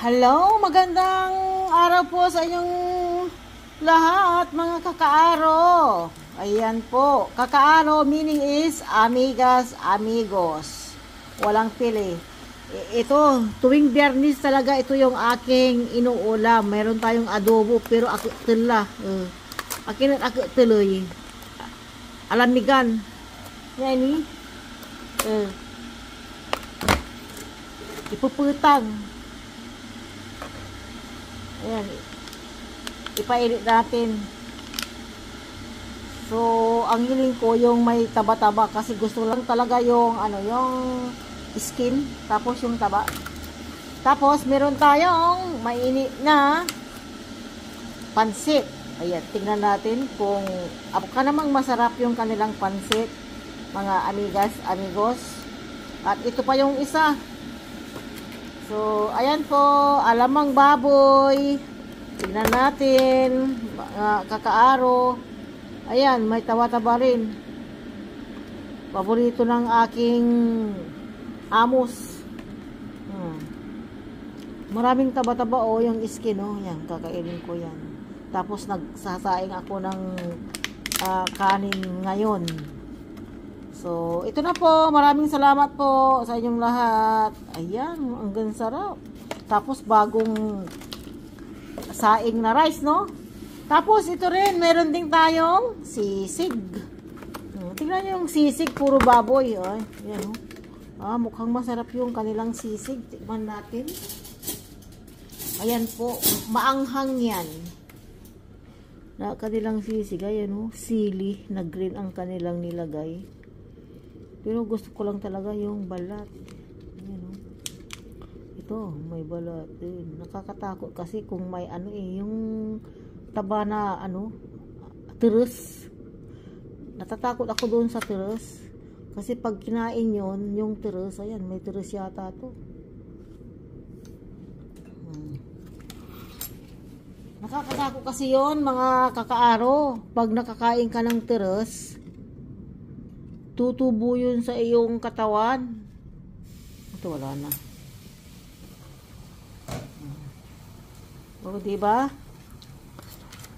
Hello, magandang araw po sa inyong lahat mga kakaaro. Ayan po, kakaaro meaning is amigas, amigos. Walang pili. Ito, tuwing Biyernes talaga ito yung aking inuulam. Meron tayong adobo pero ako tila. Akin at ako tuloy. Alamigan. Yan ipuputang. Ayan. Ipainit natin. So, ang hiling ko yung may taba-taba kasi gusto lang talaga yung yung skin tapos yung taba. Tapos meron tayong mainit na pansit. Ayan, tingnan natin kung ka namang masarap yung kanilang pansit, mga amigas, amigos. At ito pa yung isa. So, ayan po, alamang baboy. Tignan natin, kakaaro. Ayan, may tawa-taba rin. Paborito ng aking amos. Maraming taba-taba yung skin Yan, kakainin ko yan. Tapos nagsasaing ako ng kanin ngayon. So, ito na po. Maraming salamat po sa inyong lahat. Ayan, ang sarap. Tapos, bagong saing na rice, no? Tapos, ito rin, meron din tayong sisig. Tingnan nyo yung sisig, puro baboy. Ay, yan, mukhang masarap yung kanilang sisig. Tingnan natin. Ayan po, maanghang yan. Na kanilang sisig, ayan, sili na green ang kanilang nilagay. Pero gusto ko lang talaga yung balat. Ayan, ito, may balat din. Nakakatakot kasi kung may yung taba na tiris. Natatakot ako doon sa tiris. Kasi pag kinain yon yung tiris, ayan, may tiris yata to. Nakakatakot kasi yon mga kakaaro. Pag nakakain ka ng tiris, tutubo yun sa iyong katawan. Ito wala na. Diba?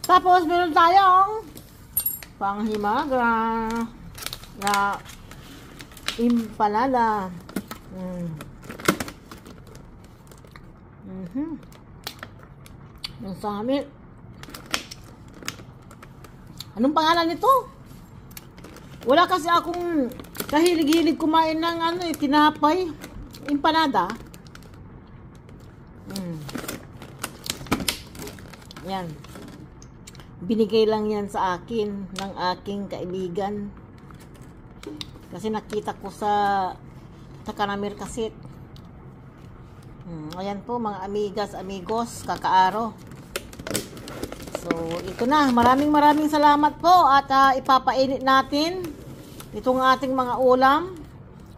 Tapos meron tayong panghimaga na empanada. Yung samit. Anong pangalan nito? Wala kasi akong kahilig-hilig kumain ng tinapay, empanada. Yan. Binigay lang yan sa akin ng aking kaibigan. Kasi nakita ko sa Takanamir Kasit. Ayan po mga amigas, amigos, kakaaro. So, ito na. Maraming salamat po at ipapainit natin itong ating mga ulam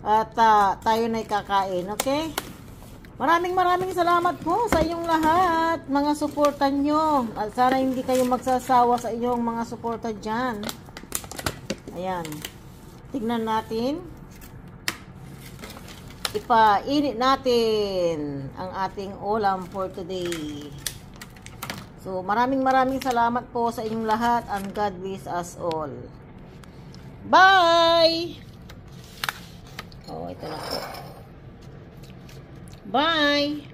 at tayo na kakain. Okay? Maraming salamat po sa inyong lahat, mga suporta nyo. At sana hindi kayo magsasawa sa inyong mga suporta dyan. Ayan. Tignan natin. Ipainit natin ang ating ulam for today. So, maraming salamat po sa inyong lahat and God bless us all. Bye! Ito na po. Bye!